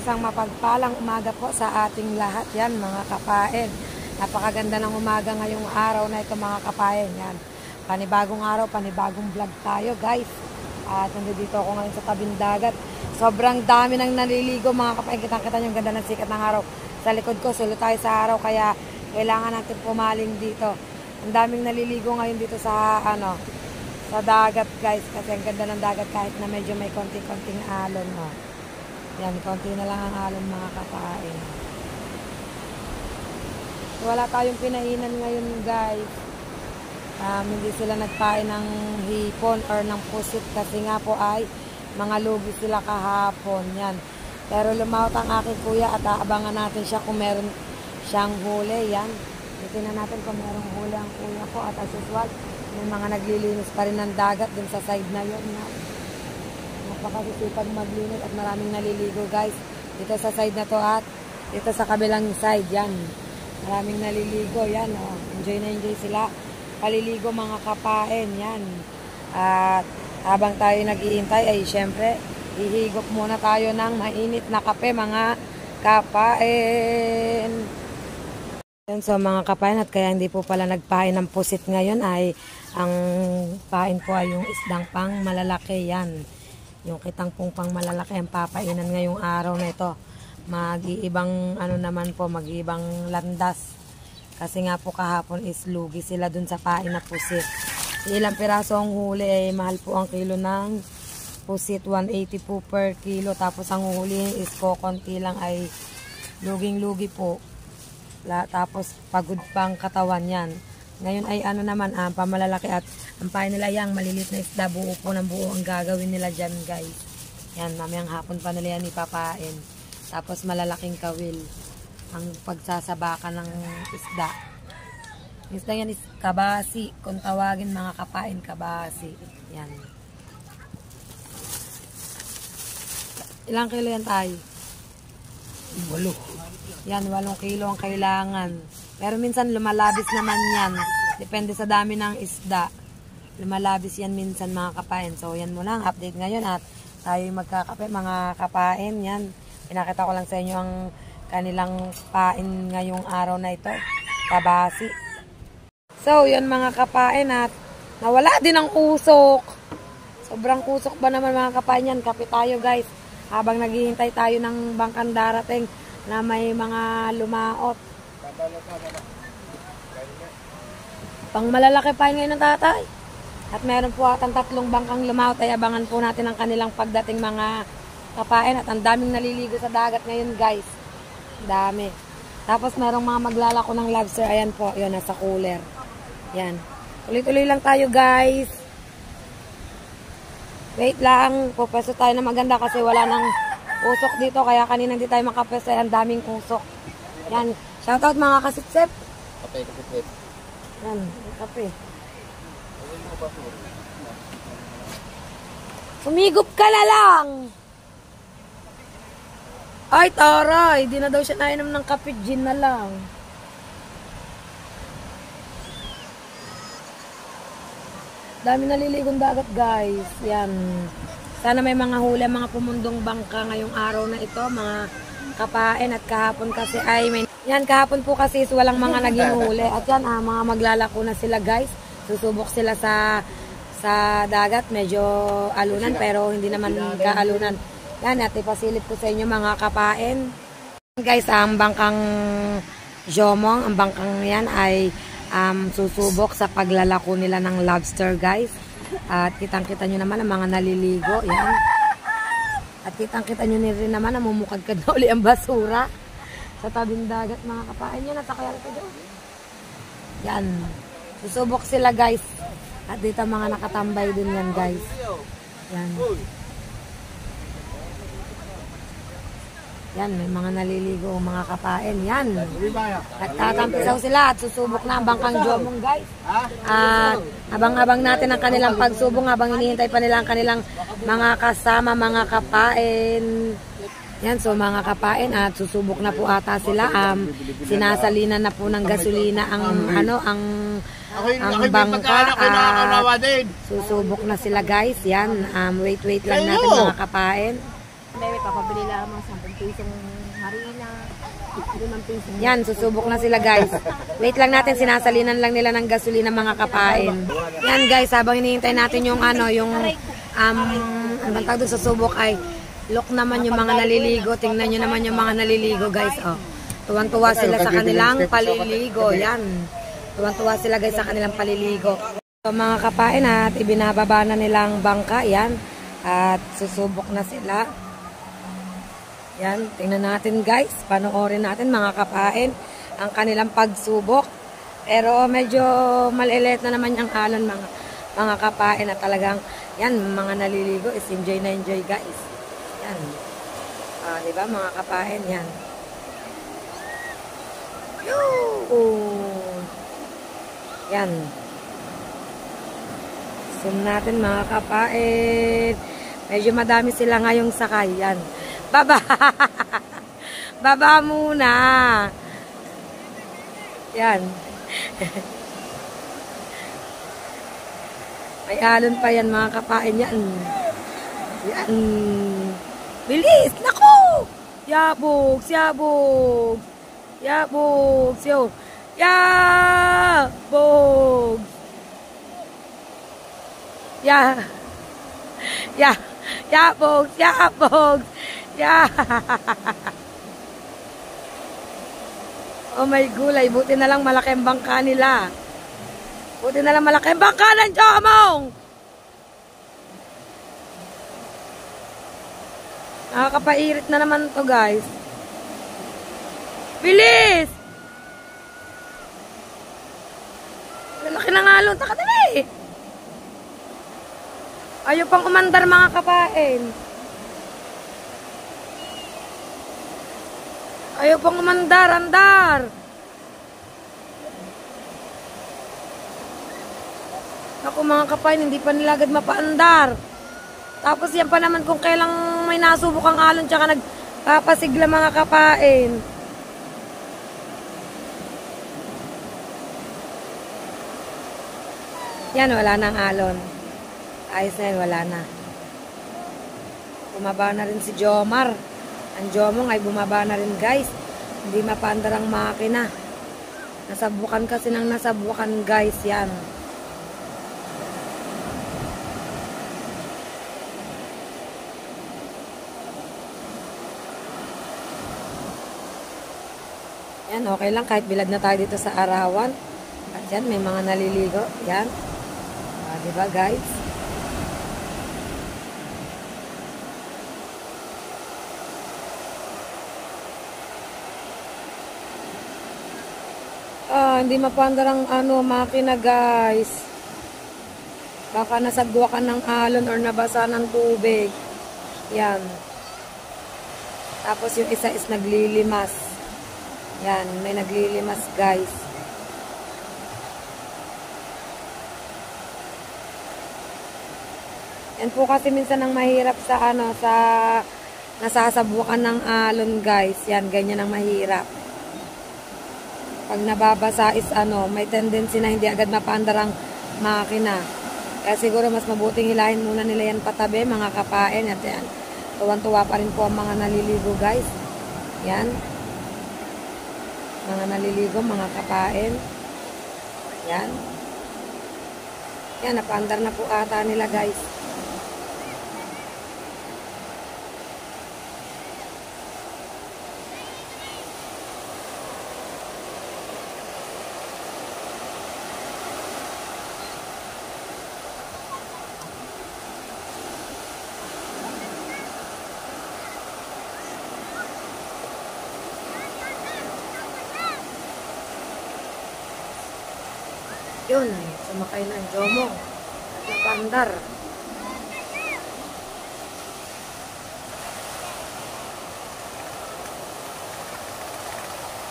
isang mapagpalang umaga po sa ating lahat. Yan mga kapain. Napakaganda ng umaga ngayong araw na ito mga kapain. Yan. Panibagong araw, panibagong vlog tayo guys. At nandito ako ngayon sa tabing dagat. Sobrang dami nang naliligo mga kapain. Kitang-kita yung ganda ng sikat ng araw. Sa likod ko, sulo tayo sa araw kaya kailangan natin pumaling dito. Ang daming naliligo ngayon dito sa sa dagat guys. Kasi ang ganda ng dagat kahit na medyo may konting-konting alon. No? Yan, konti na lang ang alon mga kapain. Wala tayong pinainan ngayon guys. Hindi sila nagpain ng hipon or ng pusit kasi nga po ay mga lugi sila kahapon. Yan. Pero lumaot ang aking kuya at aabangan natin siya kung meron siyang huli. Yan. Tingnan natin kung merong huli ang kuya ko at as usual, may mga naglilinis pa rin ng dagat dun sa side na yun. Napakasipag maglinis at maraming naliligo guys. Dito sa side na to at dito sa kabilang side. Yan. Maraming naliligo. Yan. Oh. Enjoy na enjoy sila. Paliligo mga kapain. Yan. At habang tayo nag-iintay ay syempre ihigop muna tayo ng mainit na kape mga kapain. Yan, so mga kapain at kaya hindi po pala nagpain ng pusit ngayon ay ang pain po ay yung isdang pang malalaki. Yan. Yung kitang pong pang malalaki ang papainan ngayong araw na ito. Mag-iibang naman po, mag-iibang landas. Kasi nga po kahapon is lugi sila dun sa pain na pusit. Ilang piraso ang huli ay mahal po ang kilo ng pusit, 180 po per kilo. Tapos ang huli is konti lang ay luging-lugi po. Tapos pagod pang katawan yan. Ngayon ay naman, pamalalaki at ang pain nila yang malilit na isda, buo po ng buo ang gagawin nila dyan guys. Yan, mamayang hapon pa nila yan ipapain. Tapos malalaking kawil ang pagsasabakan ng isda. Isda yan is kabasi. Kung tawagin mga kapain, kabasi. Yan. Ilang kilo yan tayo? 8. Yan, 8 kilo ang kailangan. Pero minsan lumalabis naman yan. Depende sa dami ng isda. Lumalabis yan minsan mga kapain. So yan mo lang, update ngayon at tayo magkakape mga kapain. Yan. Pinakita ko lang sa inyo ang kanilang pain ngayong araw na ito. Kabasi. So, yun mga kapain at nawala din ang usok. Sobrang usok ba naman mga kapain yan? Kape tayo guys. Habang naghihintay tayo ng bangkang darating na may mga lumaot. Pang malalaki pain ngayon ng tatay. At meron po atang 3 bangkang lumaot ay abangan po natin ang kanilang pagdating mga kapain at ang daming naliligo sa dagat ngayon guys. Dami. Tapos merong mga maglalako ng lobster. Ayan po, yun nasa cooler. Yan. Ulit-ulit lang tayo guys. Wait lang. Pupesto tayo na maganda kasi wala nang usok dito. Kaya kanina hindi tayo makapesto. Ang daming usok. Yan. Shoutout mga kasipsip. Kape, kasipsip. Yan. Kape. Sumigop ka na lang. Ay, taray. Di na daw siya nainom ng kape. Gin na lang. Dami naliligong dagat, guys. Yan. Sana may mga huli, mga pumundong bangka ngayong araw na ito. Mga kapain at kahapon kasi ay may... Yan, kahapon po kasi walang mga naging huli. At yan, mga maglalako na sila, guys. Susubok sila sa dagat. Medyo alunan, pero hindi naman kaalunan. Yan, at ipasilip ko sa inyo mga kapain. Guys, ang bangkang Jomong, ang bangkang yan ay susubok sa paglalako nila ng lobster guys. At kitang-kita nyo naman ang mga naliligo. Yan. At kitang-kita nyo rin naman na mumukad-kad na uli ang basura sa tabing dagat mga kapain. Yan, at kaya ito dyan. Yan. Susubok sila guys. At dito mga nakatambay din yan guys. Yan. Yan, may mga naliligo, mga kapain. Yan. At tatampisaw sila at susubok na ang bangkang Jomong, guys. At abang-abang natin ang kanilang pagsubok habang hinihintay pa nila ang kanilang mga kasama, mga kapain. Yan, so mga kapain at susubok na po ata sila. Sinasalinan na po ng gasolina ang bangka. Susubok na sila, guys. Yan, wait lang natin mga kapain. May papabili lamang 10 pisong harina, 5 pisong. Yan, susubok na sila guys. Wait lang natin, sinasalinan lang nila ng gasolina mga kapain. Yan guys, habang hinihintay natin yung ang tawag doon sa subok ay look naman yung mga naliligo. Tingnan nyo naman yung mga naliligo guys. Oh. Tuwan-tuwa sila sa kanilang paliligo. Yan. Tuwan-tuwa sila guys sa kanilang paliligo. So mga kapain at ibinababa na nilang bangka. Yan. At susubok na sila. Yan. Tingnan natin guys. Panoorin natin mga kapain ang kanilang pagsubok. Pero medyo malilit na naman yung alon mga kapain at talagang yan mga naliligo is enjoy na enjoy guys. Yan. Diba mga kapain yan. Yan. Zoom natin mga kapain. Medyo madami sila ngayong sakay. Yan. Baba. Baba muna. Yan. May alon pa yan mga kapain. Yan. Yan. Bilis. Naku. Yabog. Yabog. Yabog. Yabog. Yabog. Yabog. Yabog. Oh my gulay. Buti na lang malaki ang bangka nila. Buti na lang malaki ang bangka ng Jomong. Nakakapairit na naman to guys. Bilis! Lalaki ng alon. Taka dali! Ayaw pang umandar mga kapain. Ayaw pang umandar. Andar! Ako mga kapain, hindi pa nila agad mapaandar. Tapos yan pa naman kung kailang may nasubok ang alon tsaka nagpapasigla mga kapain. Yan, wala na ang alon. Ayos na yan, wala na. Bumaba na rin si Jomar. Ang Jomong ay bumaba na rin guys. Hindi mapaandar ang makina. Nasabukan kasi ng nasabukan guys yan. Yan, okay lang kahit bilad na tayo dito sa arawan. At yan, may mga naliligo. Yan. Diba guys? Hindi mapandar ang makina guys. Baka nasagwakan ng alon or nabasa ng tubig. Yan. Tapos yung isa is naglilimas. Yan, may naglilimas guys. Yan po kasi minsan ang mahirap sa sa nasasabukan ng alon guys. Yan, ganyan ang mahirap. Pag nababasa is may tendency na hindi agad mapaandar ang makina. Kaya siguro mas mabuting hilahin muna nila yan patabi mga kapain. At yan, tuwan-tuwa pa rin po ang mga naliligo guys. Yan. Mga naliligo, mga kapain. Yan. Yan, napaandar na po ata nila guys. Yun, sumakay na ang Jomong at napandar.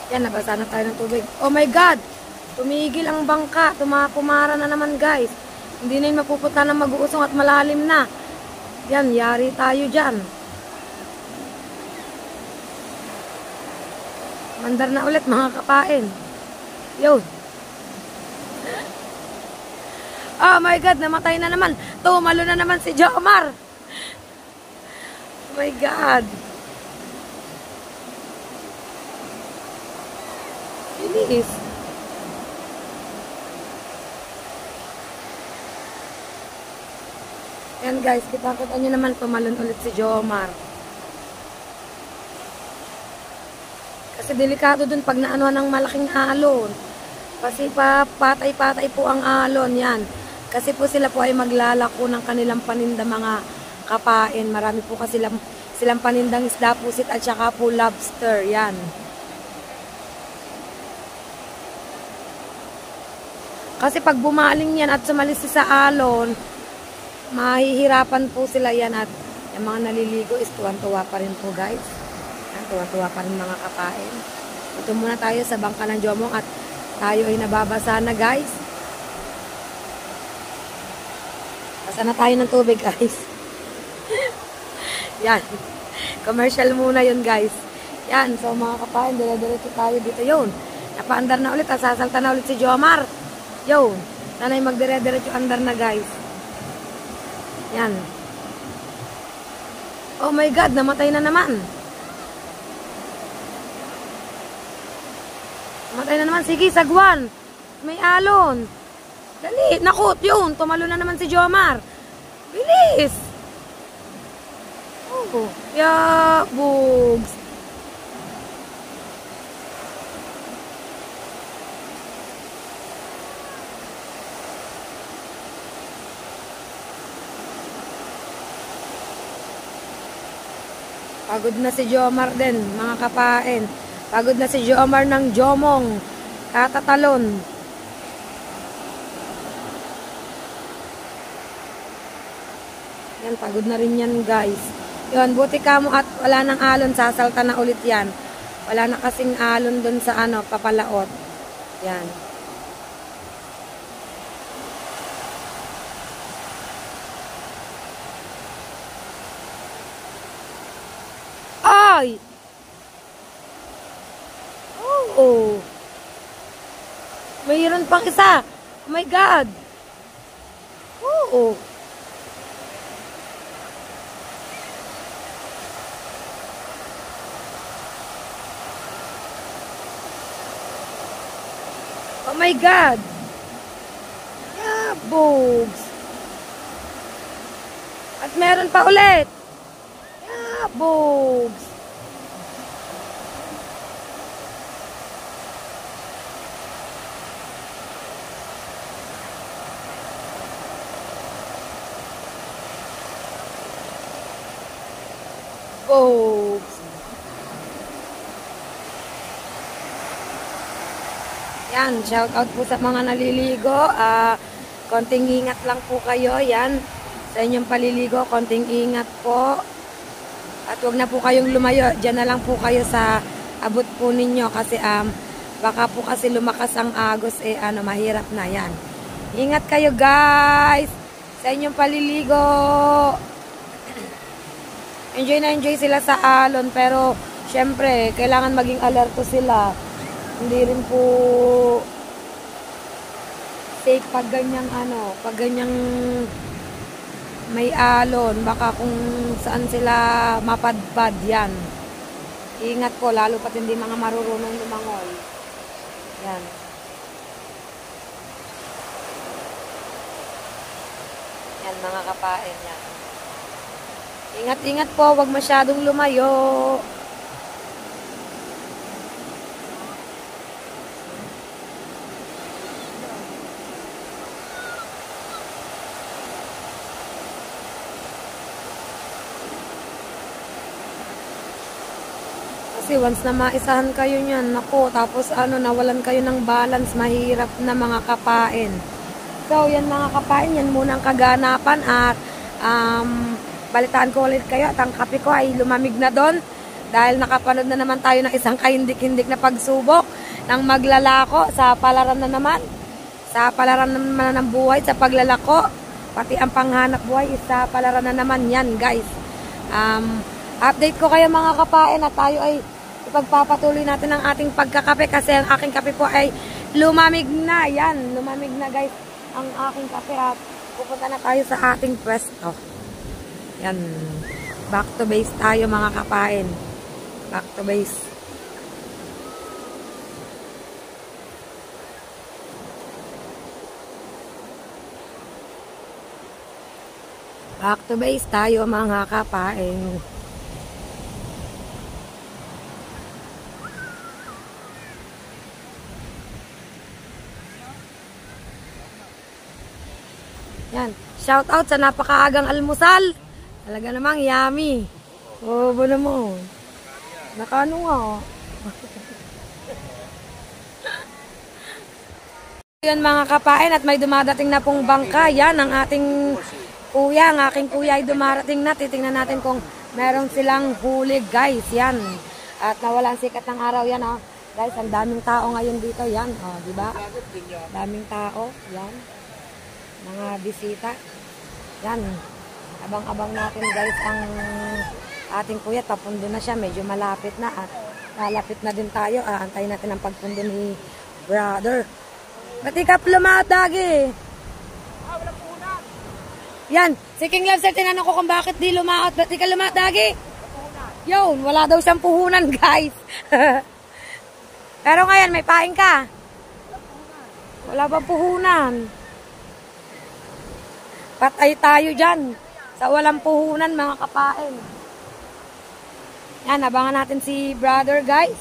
Yan, nabasa na tayo ng tubig. Oh my God! Tumigil ang bangka. Pumara na naman guys. Hindi na yun mapupunta na mag-uusong at malalim na. Yan, yari tayo dyan. Mandar na ulit mga kapain. Yun. Oh my God, namatay na naman. Tumalo na naman si Jomar. my God. Bilis. Yan guys, kita-kita nyo naman tumalon ulit si Jomar. Kasi delikado dun pag naano ng malaking alon. Kasi patay-patay po ang alon yan. Kasi po sila po ay maglalako ng kanilang paninda mga kapain. Marami po kasi silang panindang isda pusit at saka po lobster. Yan. Kasi pag bumaling yan at sumalis sa alon, mahihirapan po sila yan at yung mga naliligo is tuwan-tuwa pa rin po guys. Yan, tuwan-tuwa pa rin mga kapain. Ito muna tayo sa bangka ng Jomong at tayo ay nababasa na guys. Basa na tayo ng tubig guys. Yan. Commercial muna yun guys. Yan. So mga kapain, dire-diretso tayo dito yun. Napaandar na ulit at sasalta na ulit si Jomar. Yun. Sana'y magdire-diretso andar na guys. Yan. Oh my God, namatay na naman. Namatay na naman. Sige, sagwan. May alon. Dali, nakot yun. Tumalo na naman si Jomar. Bilis. Oh, yeah, bugs. Pagod na si Jomar din, mga kapain. Pagod na si Jomar ng Jomong. Katatalon. Yan, pagod na rin yan guys. Yun, buti ka mo at wala nang alon. Sasalta na ulit yan. Wala na kasing alon dun sa ano, papalaot. Yan. Ay! Oh! Mayroon pang isa. Oh my God! Oo! Oh my God! Yeah, bugs! At meron pa ulit! Yeah, bugs! Bugs! Yan, shout out po sa mga naliligo. Konting ingat lang po kayo. Yan, sa inyong paliligo, konting ingat po. At huwag na po kayong lumayo. Diyan na lang po kayo sa abot po ninyo. Kasi baka po kasi lumakas ang agos. Mahirap na yan. Ingat kayo guys sa inyong paliligo. Enjoy na enjoy sila sa alon. Pero syempre, kailangan maging alerto sila. Hindi rin po safe pag ganyang pag ganyang may alon, baka kung saan sila mapadpad yan. Ingat po, lalo pat hindi mga marurunong lumangoy. Yan. Yan mga kapain yan. Ingat-ingat po, wag masyadong lumayo. Kasi once na maisahan kayo niyan, nako, tapos nawalan kayo ng balance, mahirap na mga kapain. So, yan mga kapain, yan muna ang kaganapan at balitaan ko ulit kayo at ang kape ko ay lumamig na doon dahil nakapanood na naman tayo ng isang kahindik-hindik na pagsubok ng maglalako sa palaran na naman. Sa palaran na naman ng buhay, sa paglalako, pati ang panghanap buhay, sa palaran na naman yan guys. Update ko kayo mga kapain at tayo ay ipagpapatuloy natin ang ating pagkakape kasi ang aking kape po ay lumamig na. Yan, lumamig na guys ang aking kape at pupunta na tayo sa ating pwesto. Yan. Back to base tayo mga kapain. Back to base. Back to base tayo mga kapain. Yan. Shout out sa napakaagang almusal. Talaga namang yummy. Oh, bono mo. Nakano nga. Yan mga kapain at may dumadating na pong bangka. Yan ang ating kuya. Ang aking kuya ay dumarating na. Titingnan natin kung meron silang huli guys. Yan. At nawalan sikat ng araw yan. Oh. Guys, ang daming tao ngayon dito. Yan. Oh, di ba? Daming tao. Yan. Mga bisita. Yan. Abang-abang natin guys ang ating kuya. Papundo na siya. Medyo malapit na. At malapit na din tayo. Antayin natin ang pagpundo ni brother. Ba't ikap lumaot dagi? Wala puhunan. Yan. Si King Love Sir, tinanong ko kung bakit di lumaot. Ba't ikap lumaot dagi? Yun. Wala daw siyang puhunan guys. Pero ngayon may paing ka. Wala ba puhunan? Patay tayo dyan. Sa walang puhunan, mga kapain. Yan, abangan natin si brother, guys.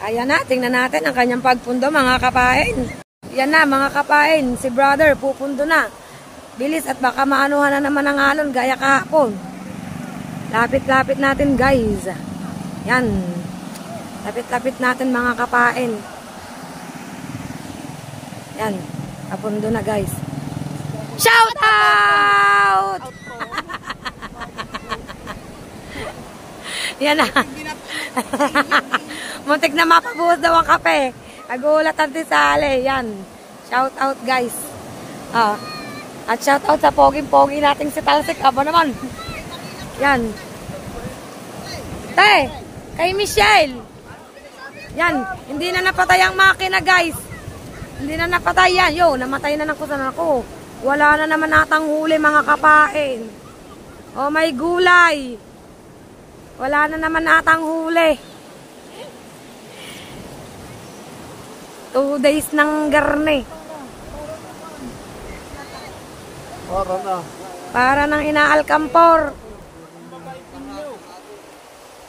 Ayan na, tingnan natin ang kanyang pagpundo, mga kapain. Yan na, mga kapain. Si brother, pupundo na. Bilis at baka maanuhan na naman ang alon, gaya kahapon. Lapit-lapit natin, guys. Yan. Lapit-lapit natin, mga kapain. Yan. Papundo na, guys. Shout out! Yan na. Muntik na mapabuhos daw ang kape. Nagulat ang tisali. Yan. Shout out guys. At shout out sa poging-pogi nating si Talsik. Aba naman. Yan. Te, kay Michelle. Yan. Hindi na napatay ang makina guys. Hindi na napatay yan. Yo, namatay na ng kusan ako. Wala na naman natang huli mga kapain. Oh, may gulay. Wala na naman natang huli. 2 days ng garne. Para na. Para nang inaalkampor.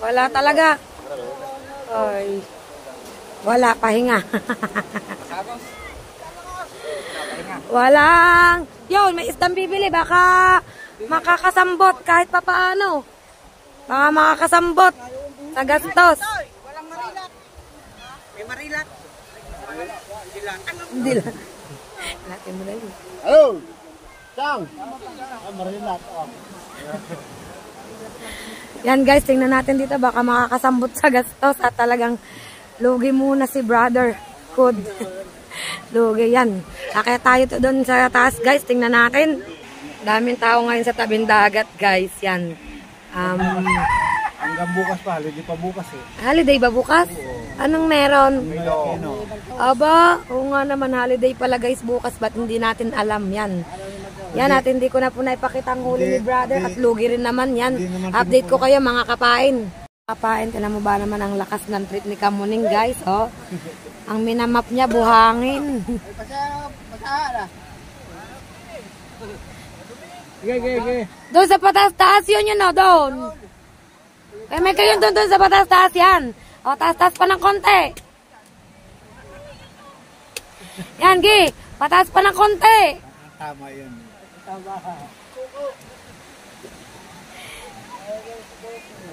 Wala talaga. Ay. Wala, pahinga. Walang. Yun, may isdang bibili. Baka makakasambot kahit papaano. Baka makakasambot sa gastos. Walang marilak. May marilak. Hindi lang. Natin mo na yun. Hello. Sang. Marilak. Yan guys, tingnan natin dito. Baka makakasambot sa gastos. At talagang lugi muna si brother. Good. Lugi yan. Kaya tayo to doon sa taas guys. Tingnan natin. Daming tao ngayon sa tabing dagat guys. Yan. Hanggang bukas pa. Holiday pa bukas eh. Holiday ba bukas? Anong meron? Pilipino. Aba, oo nga naman holiday pala guys bukas. Ba't hindi natin alam yan? Yan at hindi ko na po naipakita ang huli ni brother. At lugi rin naman yan. Update ko kayo mga kapain. Kapain, tinan mo ba naman ang lakas ng trip ni Kamuning guys, oh. Ang minamap niya, buhangin. Sige. Doon sa patas-taas yun yun, oh, doon. Kaya may kayo doon sa patas-taas yan. O, taas-taas pa ng konti. Yan, Gi. Pataas pa ng konti. Tama yun. Tama.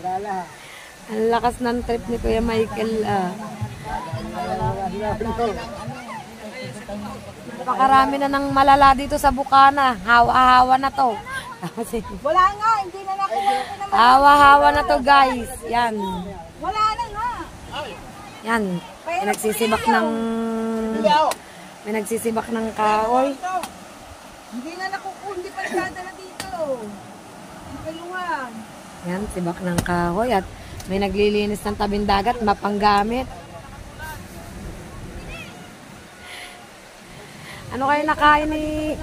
Wala. Ang lakas ng trip ni Kuya Michael, Napakarami na ng malala dito sa Bukana. Hawa-hawa na to. Wala nga, hindi na nakuha. Hawa-hawa na to guys. Yan. Wala na nga. Yan. May nagsisibak ng kahoy. Hindi na nakukuha, hindi pa nadadala dito. Kayungan. Yan, sibak ng kahoy at may naglilinis ng tabing dagat, mapanggamit. Ano kaya nakain ni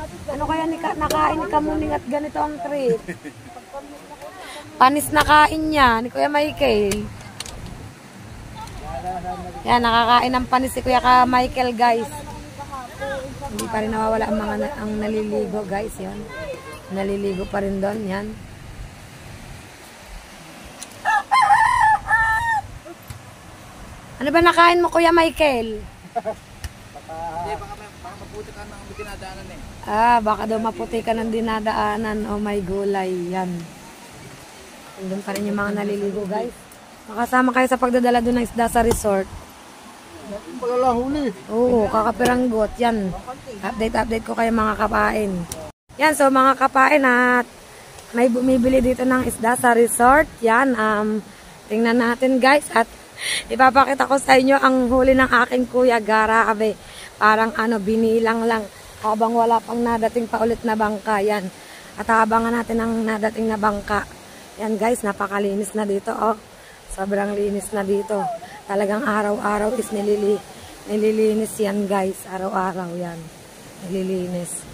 Kamuning at ganito ang trip? Panis na kain niya ni Kuya Michael. Yan, nakakain ng panis si Kuya Michael, guys. Hindi pa rin nawawala ang mga ang naliligo, guys. Yan. Naliligo pa rin doon. Yan. Ano ba nakain mo, Kuya Michael? Hindi, baka maputi ka ng dinadaanan eh. Baka daw maputi ka ng dinadaanan. Oh my gulay. Yan. Doon pa rin yung mga naliligo, guys. Makasama kayo sa pagdadala doon ng isda sa resort. Palalahuli. Oo, kakapiranggot. Yan. Update ko kayo mga kapain. Yan, so mga kapain at may bumibili dito ng isda sa resort. Yan, tingnan natin, guys. At ipapakita ko sa inyo ang huli ng aking kuya. Grabe. Parang binilang lang. Habang wala pang nadating pa ulit na bangka. Yan. At abangan natin ang nadating na bangka. Yan, guys, napakalinis na dito. Oh, sobrang linis na dito. Talagang araw-araw is nililinis yan, guys. Araw-araw yan. Nililinis.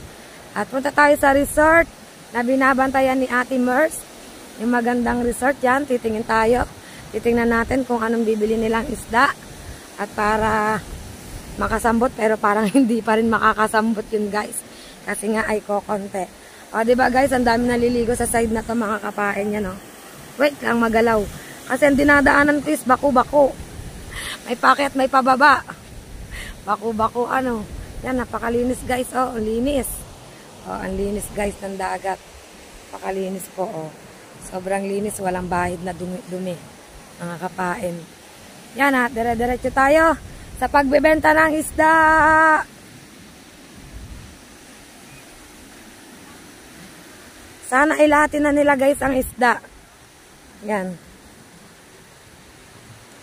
At punta tayo sa resort na binabantayan ni Ate Mers. Yung magandang resort yan. Titingin tayo. Titingnan natin kung anong bibili nilang isda. At para makasambot, pero parang hindi pa rin makakasambot yun, guys. Kasi nga ay kokonte. O, diba, guys, ang dami naliligo sa side na to, mga kapain yan, oh. Wait lang, magalaw. Kasi ang dinadaanan ko is bako-bako. May paket, may pababa. Bako-bako, Yan, napakalinis, guys, oh. Ang linis. Oh, ang linis, guys, ng dagat. Napakalinis po, oh. Sobrang linis, walang bahid na dumi. Mga kapain. Yan, ha, dire-diretso tayo sa pagbebenta ng isda. Sana ilati na nila, guys, ang isda. Yan.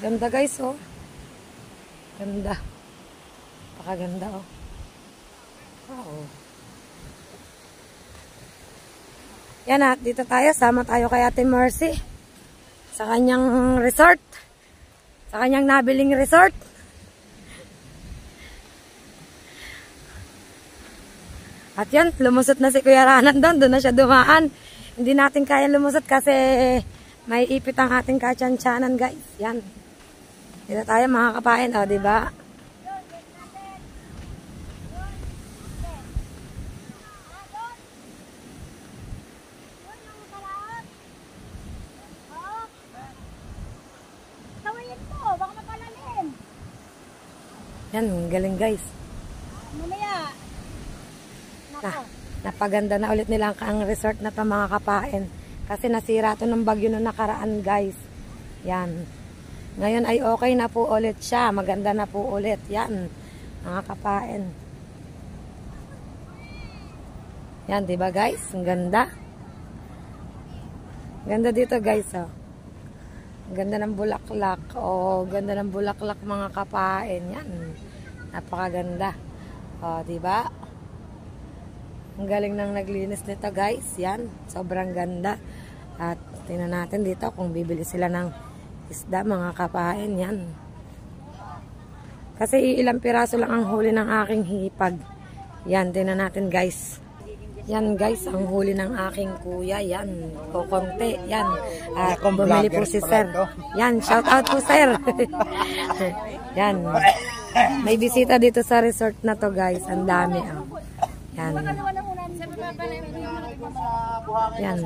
Ganda, guys, oh. Ganda. Pakaganda, oh. Wow. Yan, at dito tayo. Sama tayo kay Ate Mercy. Sa kanyang resort. Sa kanyang nabiling resort. At yan, lumusot na si Kuya Ranan doon. Doon na siya dumaan. Hindi natin kaya lumusot kasi may ipit ang ating katsyansyanan, guys. Yan. Dito tayo mga kapain. O, diba? Yan, galing, guys. Mamaya. Napaganda na ulit nila ang resort na to, mga kapain. Kasi nasira to ng bagyo nung nakaraan, guys. Yan. Ngayon ay okay na po ulit siya. Maganda na po ulit. Yan. Mga kapain. Yan, diba, guys? Ang ganda. Ganda dito, guys, oh. Ganda ng bulaklak. Oh, ganda ng bulaklak, mga kapain. Yan. Napakaganda. Oh, diba? Ang galing ng naglinis nito, guys. Yan. Sobrang ganda. At tingnan natin dito kung bibili sila ng isda, mga kapain. Yan. Kasi ilang piraso lang ang huli ng aking hipag. Yan. Tingnan natin, guys. Yan, guys. Ang huli ng aking kuya. Yan. Kokonte. Yan. Kung bumili po si sir. Yan. Shout out po, sir. Yan. May bisita dito sa resort na to, guys. Ang dami. Oh. Yan. Yan.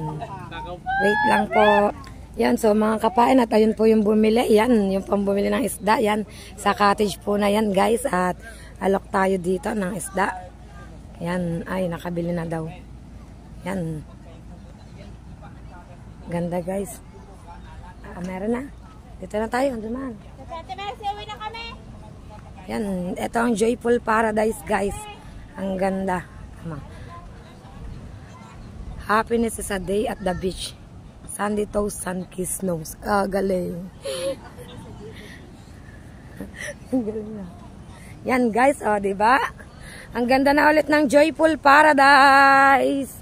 Wait lang po. Yan, so mga kapain, at ayun po yung bumili. Yan, yung pambumili ng isda. Yan, sa cottage po na yan, guys. At alok tayo dito ng isda. Yan, ay, nakabili na daw. Yan. Ganda, guys. Meron na. Dito na tayo, dumaan. Yan, ito ang Joyful Paradise, guys. Ang ganda. Happiness is a day at the beach. Sandy toast, sun kiss nose. Galing. Galing na. Yan, guys, diba? Ang ganda na ulit ng Joyful Paradise.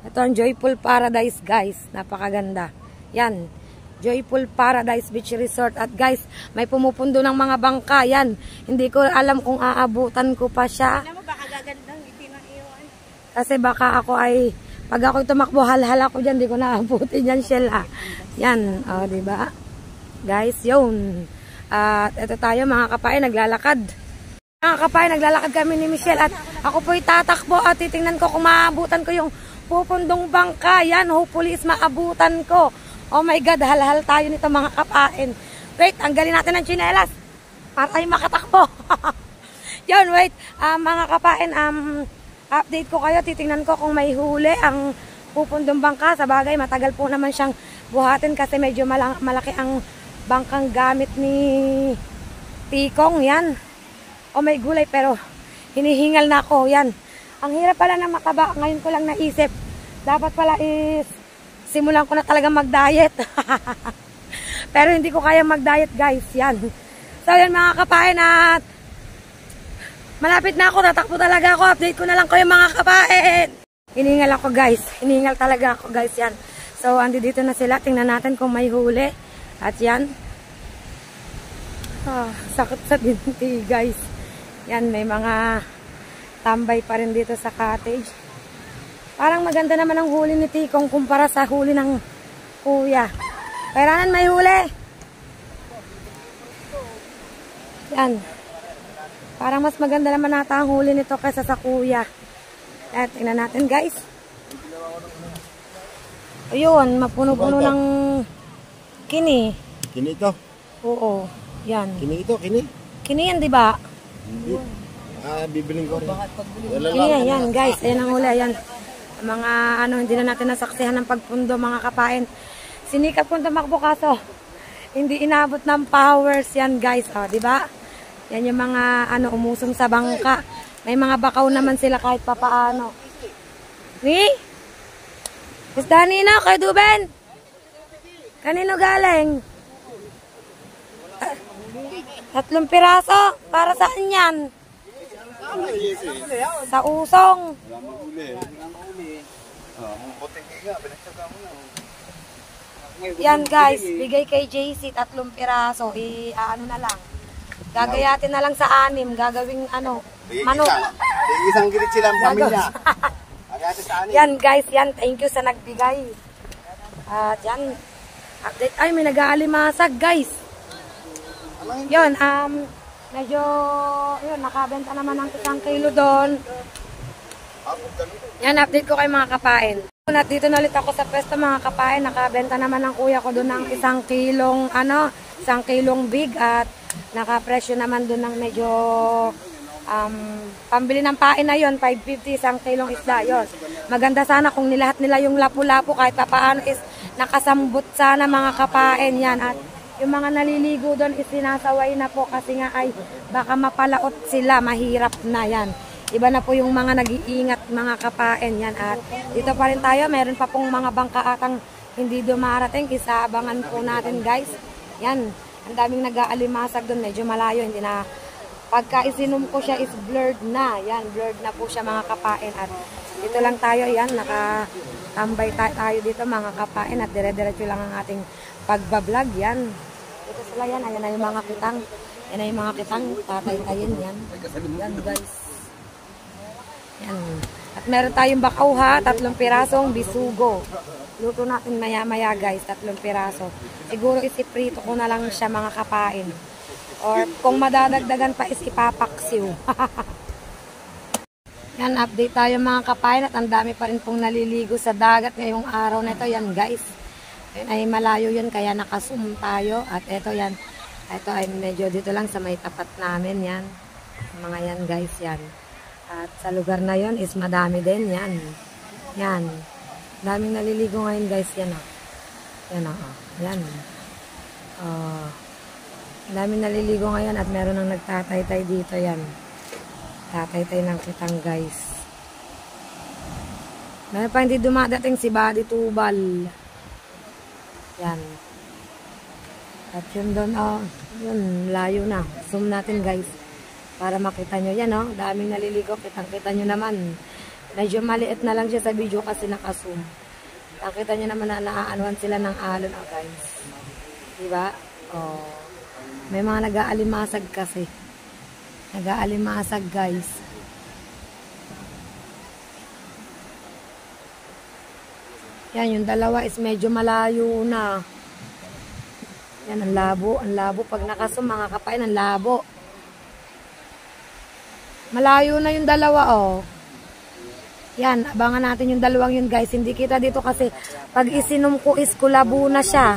Ito ang Joyful Paradise, guys. Napakaganda. Yan. Joyful Paradise Beach Resort. At guys, may pumupundo ng mga bangka. Yan. Hindi ko alam kung aabutan ko pa siya. Alam mo, baka gagandang itinang iwan. Kasi baka ako ay Pag ako'y tumakbo, halhal ako dyan, di ko naabutin yan, Shell, ah. Yan, o, diba? Guys, yun. At ito tayo, mga kapain, naglalakad. Mga kapain, naglalakad kami ni Michelle. At ako po'y tatakbo at titingnan ko kung maabutan ko yung pupundong bangka. Yan, hopefully is maabutan ko. Oh my God, halhal tayo nito, mga kapain. Wait, tanggalin natin ang tsinelas para tayo makatakbo. Yun, wait. Mga kapain, update ko kayo. Titingnan ko kung may huli ang pupundong bangka. Sa bagay, matagal po naman siyang buhatin kasi medyo malaki ang bangkang gamit ni Tikong. Yan. O may gulay pero hinihingal na ako. Yan. Ang hirap pala na mataba. Ngayon ko lang naisip. Dapat pala is simulan ko na talaga mag-diet. Pero hindi ko kaya mag-diet, guys. Yan. So, yan mga kapain at malapit na ako. Tatakbo talaga ako. Update ko na lang kayo mga kapain. Hiningal ako, guys. Hiningal talaga ako, guys. Yan. So, andi dito na sila. Tingnan natin kung may huli. At yan. Sakit sa binti, guys. Yan, may mga tambay pa rin dito sa cottage. Parang maganda naman ang huli ni Tikong kumpara sa huli ng kuya. Kailangan may huli. Yan. Parang mas maganda naman nata ang huli nito kaysa sa kuya. At tingnan natin, guys. Ayun, mapuno-puno ng kini. Kini ito? Oo, yan. Kini ito, kini? Kini yan, di ba? Hindi. Bibiling ko rin. Kini yan, guys. Ayan ang huli, ayan. Mga hindi na natin nasaksihan ng pagpundo, mga kapain. Sinikap kong tumakbo kaso hindi inabot ng powers yan, guys. O, di ba? Yan yung mga umusong sa bangka. May mga bakaw naman sila kahit papaano. Ni? Gusto nino kay Duben? Kanino galing? 3 piraso. Para saan yan? Sa usong. Yan, guys, bigay kay JC 3 piraso. Ano na lang. Gagayatin na lang sa 6, gagawing manok. Isang gilit silang pamilya. Yan, guys, yan, thank you sa nagbigay. At yan, update. Ay, may nag-aalimasag, guys. Yun, medyo, yun, nakabenta naman ng 1 kilo doon. Yan, update ko kay mga kapain. At dito na ulit ako sa pwesto, mga kapain. Nakabenta naman ng kuya ko doon ng 1 kilong, 1 kilong big. At nakapresyo naman doon ng medyo, pambili ng pain na yun, 550, 1 kilong isda yun. Maganda sana kung nilahat nila yung lapu-lapu kahit paano is nakasambot sana, mga kapain. Yan, at yung mga naliligo doon is sinasaway na po kasi nga ay baka mapalaot sila, mahirap na yan. Iba na po yung mga nag-iingat, mga kapain. Yan, at dito pa rin tayo, meron pa pong mga bangka atang hindi dumarating, isabangan po natin, guys. Yan, ang daming nag-aalimasag doon, medyo malayo, hindi na, pagka isinom ko siya is blurred na. Yan, blurred na po siya, mga kapain. At dito lang tayo, yan, nakatambay tayo dito, mga kapain. At dire-diretso lang ang ating pagbablog. Yan, dito sila, yan, ayan na yung mga kitang. Yan na yung mga kitang, tatay-tayin, yan. Yan, guys. Yan. At meron tayong bakaw, ha, 3 pirasong bisugo. Luto natin maya-maya, guys, 3 piraso. Siguro isiprito ko na lang siya, mga kapain. Or kung madadagdagan pa is ipapaksiw. Yan, update tayo, mga kapain. At ang dami pa rin pong naliligo sa dagat ngayong araw na ito. Yan, guys. Yan ay malayo yun, kaya nakasum tayo. At ito, yan. Ito ay medyo dito lang sa may tapat namin. Yan. Mga yan, guys, yan. At sa lugar na yon is madami din. Yan. Yan. Daming naliligo ngayon, guys. Yan, oh. Yan, oh. Yan. Daming naliligo ngayon at meron nang nagtataytay dito. Yan. Tataytay ng kitang, guys. Meron pa hindi dumadating si Buddy Tubal. Yan. At yun doon, oh. Yun, layo na. Zoom natin, guys. Para makita nyo. Yan, oh. Daming naliligo. Kitang-kita nyo naman. Medyo maliit na lang siya sa video kasi naka-zoom. Nakita nyo naman na naaanuhan sila ng alon, oh, guys. Diba? Oh. May mga nag-aalimasag kasi. Nag-aalimasag, guys. Yan, yung dalawa is medyo malayo na. Yan, ang labo. Ang labo. Pag nakasum, mga kapain, ang labo. Malayo na yung dalawa, oh. Yan, abangan natin yung dalawang yun, guys. Hindi kita dito kasi pag isinom ko is kulabo na siya.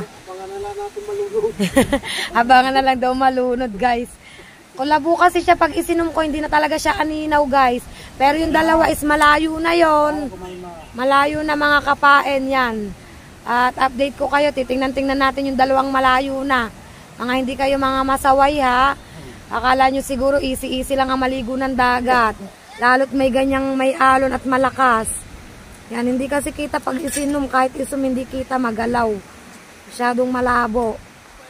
Abangan na lang daw malunod, guys. Kulabo kasi siya pag isinom ko, hindi na talaga siya aninaw, guys. Pero yung dalawa is malayo na yon. Malayo na mga kapain yan. At update ko kayo, titingnan-tingnan natin yung dalawang malayo na. Mga hindi kayo mga masaway ha. Akala nyo siguro easy-easy lang ang maligo ng dagat. Lalo't may ganyang may alon at malakas. Yan, hindi kasi kita pag isinom, kahit isum hindi kita magalaw. Masyadong malabo.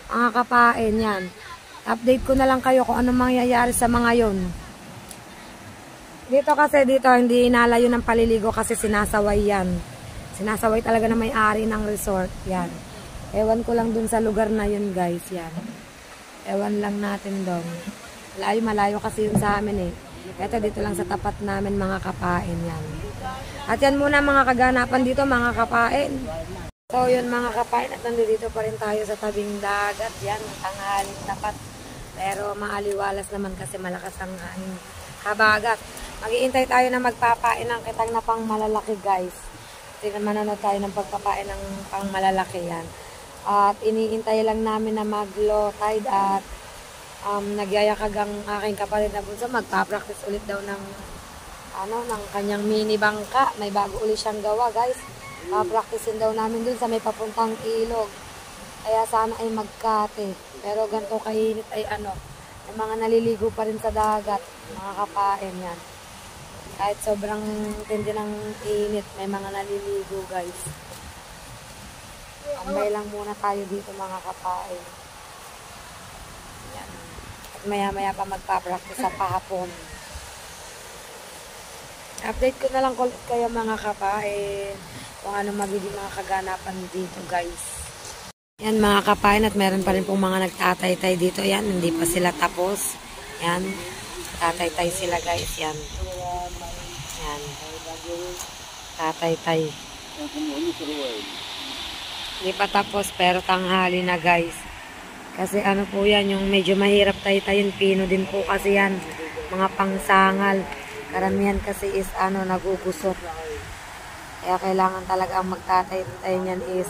Mga kapain yan. Update ko na lang kayo kung anong mangyayari sa mga yon. Dito kasi, dito hindi inalayo ng paliligo kasi sinasaway yan. Sinasaway talaga na may-ari ng resort. Yan. Ewan ko lang dun sa lugar na yun, guys. Yan. Ewan lang natin doon. Malayo kasi yun sa amin eh. Ito dito lang sa tapat namin mga kapain. Yan. At yan muna mga kaganapan dito mga kapain. So yun mga kapain. At nandito pa rin tayo sa tabing dagat. Yan. Tanghaling tapat. Pero maaliwalas naman kasi malakas ang hangin. Habagat. Mag-iintay tayo na magpapain ng kitang na pang malalaki, guys. Mananood tayo ng pagpapain ng pang malalaki yan. At iniintay lang namin na mag-low tide at nagyayakag ang aking kapatid na bunso. Magpa-practice ulit daw ng ng kanyang mini bangka. May bago ulit siyang gawa, guys. Pa-practicein daw namin dun sa may papuntang ilog. Kaya sana ay magkate. Pero ganito kainit ay may mga naliligo pa rin sa dagat. Mga kapain yan. Kahit sobrang tindi ng init, may mga naliligo, guys. Ambay lang muna tayo dito, mga kapain. Yan. At maya-maya pa magpa-practice sa pahapon. Update ko na lang ulit kayo, mga kapain, kung ano magiging mga kaganapan dito, guys. Yan, mga kapain, at meron pa rin pong mga nagtataytay dito. Yan, hindi pa sila tapos. Yan. Tataytay sila, guys. Yan. Yan. Tataytay. Hindi pa tapos pero tanghali na, guys. Kasi po yan, yung medyo mahirap taytayin. Pino din po kasi yan. Mga pangsangal. Karamihan kasi is nagugusot. Kaya kailangan talaga ang magtatay niyan is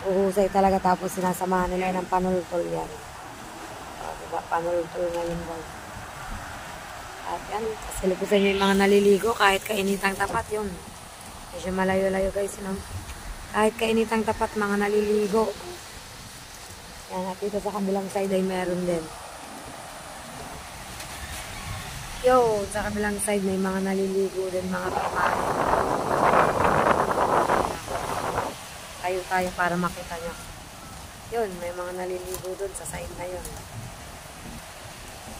uhusay talaga tapos sinasamahan nila ng panultol yan. Diba? Panultol ngayon, guys. At yan, kasilipusan nyo yung mga naliligo kahit kainitang tapat yun. Medyo malayo-layo, guys. Kahit kainitang tapat mga naliligo. Yan, at dito sa kabilang side ay meron din. Yo, sa kabilang side may mga naliligo din mga kapatid. Tayo para makita nyo. Yun, may mga naliligo dun sa side na yun.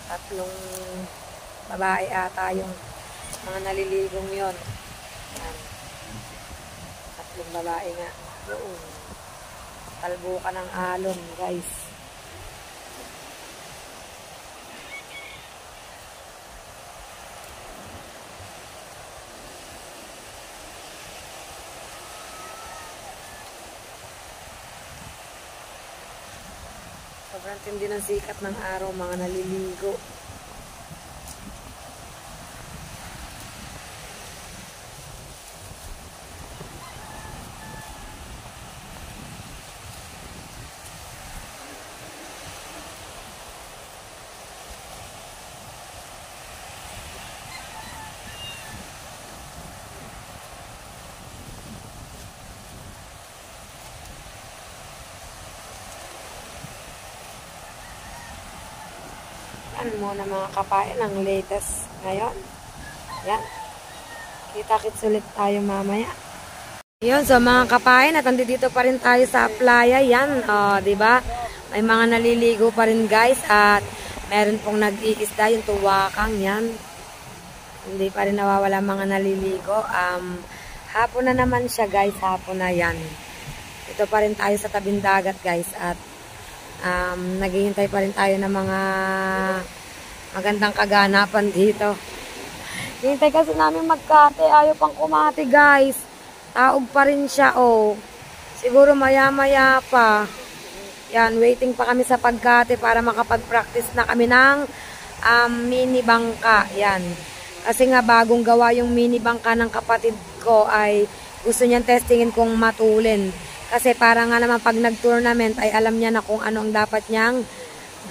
Tatlong babae ata yung mga naliligong yun. Yan. Tatlong babae nga. Doon. Talbo ka ng alon, guys. Sobrang tindi ng sikat ng araw, mga naliligo. Yan muna mga kapain ang latest ngayon. Yan. Kita-kits ulit tayo mamaya. Yun, so mga kapain, at dito pa rin tayo sa playa. Yan, diba? May mga naliligo pa rin, guys. At meron pong nag-iisda, yung tuwakang yan. Hindi pa rin nawawala mga naliligo. Hapon na naman siya, guys. Hapon na yan. Ito pa rin tayo sa tabing dagat, guys. At naghihintay pa rin tayo ng mga magandang kaganapan dito. Hintay kasi namin magkate. Ayaw pang kumati, guys. Taob pa rin siya, oh. Siguro maya-maya pa. Yan, waiting pa kami sa pagkate para makapag-practice na kami ng mini bangka. Yan. Kasi nga bagong gawa yung mini bangka ng kapatid ko ay gusto niyang testingin kung matulin. Kasi para nga naman pag nag-tournament ay alam niya na kung ano ang dapat niyang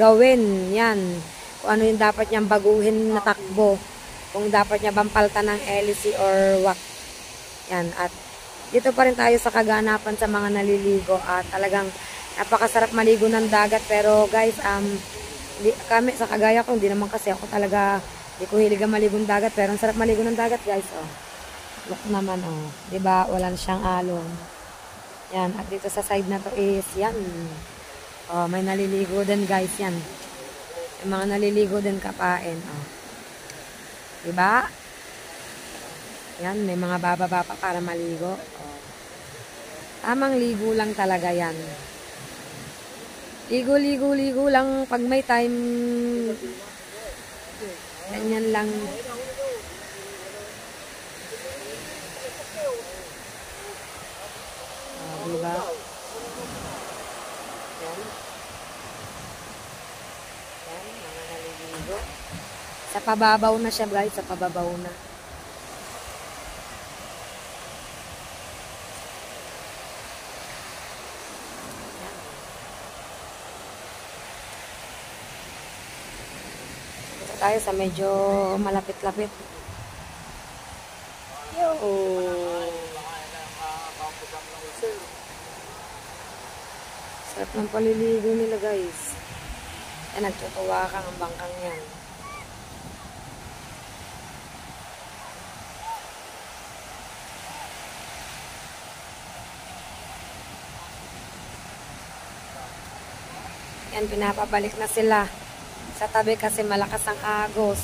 gawin. Yan. Kung ano yung dapat niyang baguhin na takbo. Kung dapat niya bang palta ng LC or what. Yan. At dito pa rin tayo sa kaganapan sa mga naliligo. At talagang napakasarap maligo ng dagat. Pero guys, kami sa kagaya ko, hindi naman kasi ako talaga, hindi ko hiligang maligong dagat. Pero ang sarap maligo ng dagat guys. Oh. Look naman, oh. Diba? Wala siyang alon. Yan. At dito sa side na to is, yan. Oh, may naliligo din guys, yan. May mga naliligo din kapain. Oh. Diba? Yan, may mga bababa pa para maligo. Oh. Tamang ligo lang talaga yan. Ligo, ligo, ligo lang pag may time. Ganyan lang. Oh, diba? Yan. Yan, mga naliligo. Sa pababaw na siya guys, sa pababaw na. Tayo sa medyo malapit-lapit. Yo. Sarap ng paliligo nila guys. Yan, nagtutuwa kang ang bangkang yan. Yan, pinapabalik na sila sa tabi kasi malakas ang agos.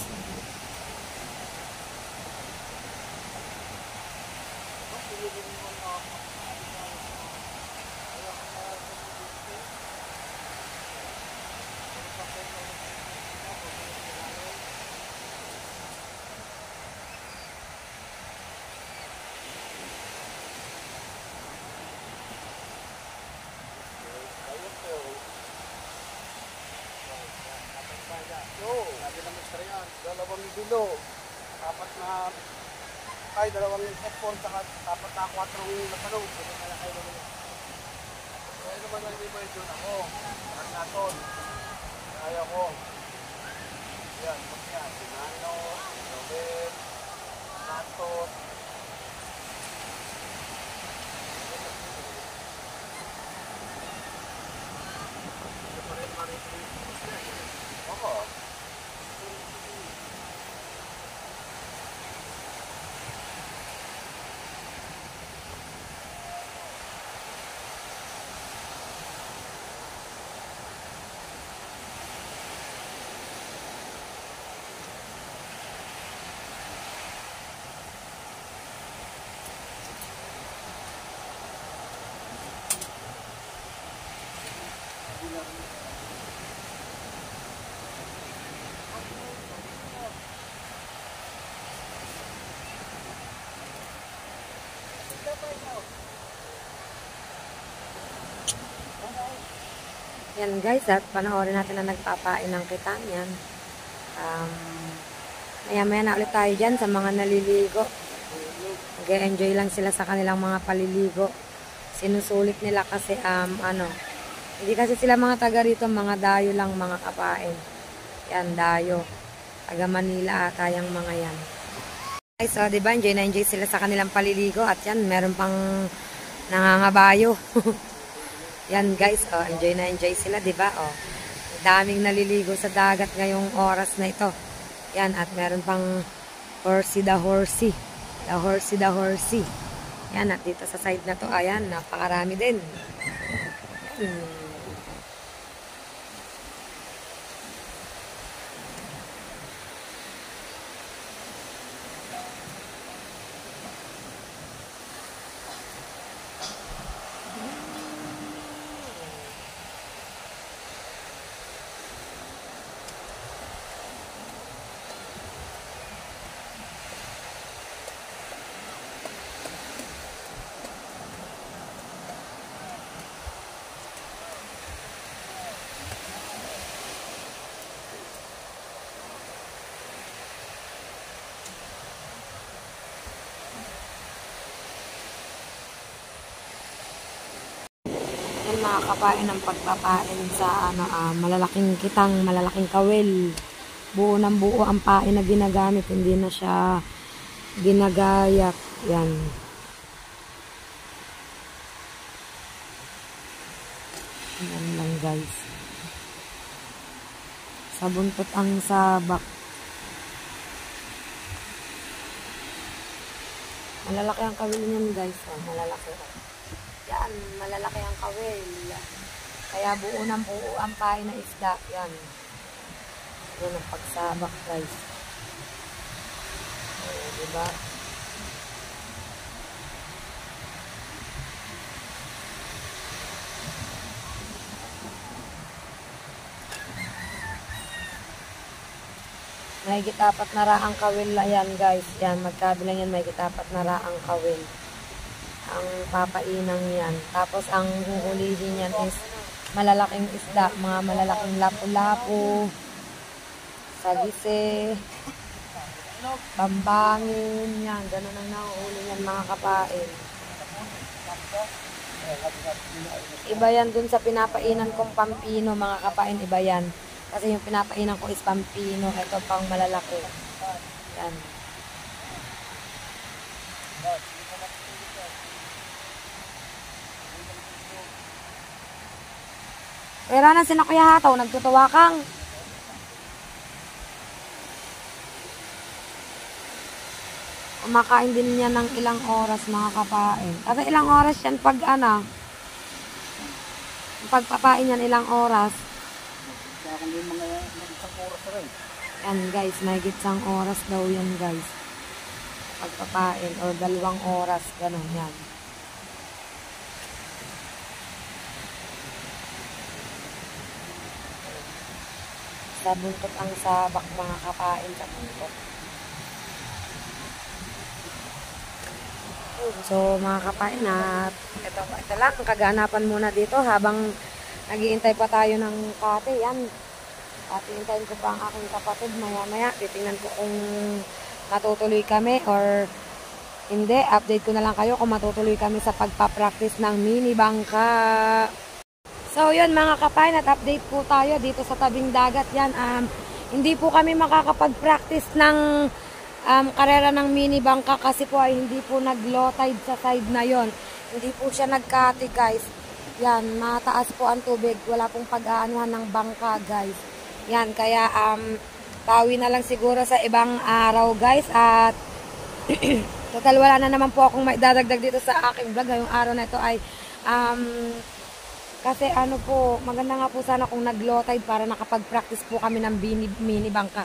Sabi ng extra yan, 2 bilo, dapat na ay 2 headphone, saka dapat na 4 napanog. Kaya kayo naman yan. Kaya naman ang lima yun ako, parang naton. Kaya ko. Yan, yan, Sinano, Nobel, naton. Oo. Yan guys, at panoorin natin na nagpapain ng kitang yan. Maya-maya na ulit tayo dyan sa mga naliligo. Nag-enjoy lang sila sa kanilang mga paliligo. Sinusulit nila kasi, hindi kasi sila mga taga rito, mga dayo lang, mga kapain. Yan, dayo. Taga Manila ata yung mga yan. Guys, so, diba, enjoy na enjoy sila sa kanilang paliligo. At yan, meron pang nangangabayo. Yan guys, oh, enjoy na enjoy sila, diba? Oh, daming naliligo sa dagat ngayong oras na ito. Yan, at meron pang horsey the horsey. The horsey the horsey. Yan, at dito sa side na to, ayan, napakarami din. Yan. mga kapain ng pagpapain sa malalaking kitang, malalaking kawil. Buo ng buo ang pain na ginagamit, hindi na siya ginagayak. Yan. Yan lang guys. Sa buntot ang sabak. Malalaki ang kawil niyan guys. Malalaki. Yan, malalaki ang kawil. Kaya buo ng buo ang pain na isda. Yan. Yan ang pagsabak guys. Diba? May gitapat na raang kawil na yan guys. Yan, magkabilang yan, may gitapat na raang kawil. Ang papainang yan. Tapos ang huhulihin yan is malalaking isda, mga malalaking lapu-lapu, sagise, bambangin, yan. Ganun ang nahuhuli yan mga kapain. Iba yan dun sa pinapainan kong pampino mga kapain, iba yan. Kasi yung pinapainan ko is pampino. Ito pang malalaki. Yan. Pera na sina Kuya Hataw. Nagtutuwa kang. Kumakain din niya ng ilang oras mga kapain. Kasi ilang oras yan pag pagpapain yan ilang oras. Yan guys, may gitsang oras daw yan guys. Pagpapain o 2 oras, ganun yan. Sa buntot ang sabak mga kapain sa buntot. So mga kapain at ito lang, kaganapan muna dito habang nag-iintay pa tayo ng kate. Yan. At hintayin ko pa ang aking kapatid maya-maya. Titingnan ko kung matutuloy kami or hindi. Update ko na lang kayo kung matutuloy kami sa pagpapractice ng mini bangka. So yun mga kapain, at update po tayo dito sa tabing dagat. Yan. Hindi po kami makakapag-practice ng karera ng mini bangka kasi po ay hindi po nag-low tide sa side na yon. Hindi po siya nagkati guys. Yan, mataas po ang tubig. Wala pong pag-aanuhan ng bangka guys. Yan, kaya pawi na lang siguro sa ibang araw guys. At total wala na naman po akong maidadagdag dito sa aking vlog. Ngayong araw na ito ay kasi maganda nga po sana kung nag-low tide para nakapag-practice po kami ng mini bangka.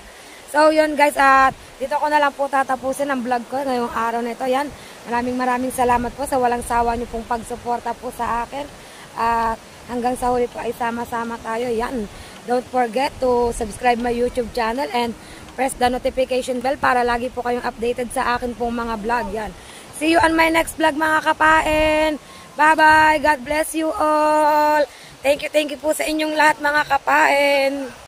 So yun guys, at dito ko na lang po tatapusin ang vlog ko ngayong araw na ito. Yan, maraming salamat po sa walang sawa niyo pong pagsuporta po sa akin. At hanggang sa huli po ay sama-sama tayo. Yan. Don't forget to subscribe my YouTube channel and press the notification bell para lagi po kayong updated sa akin pong mga vlog. Yan. See you on my next vlog mga kapain. Bye-bye. God bless you all. Thank you po sa inyong lahat mga kapain.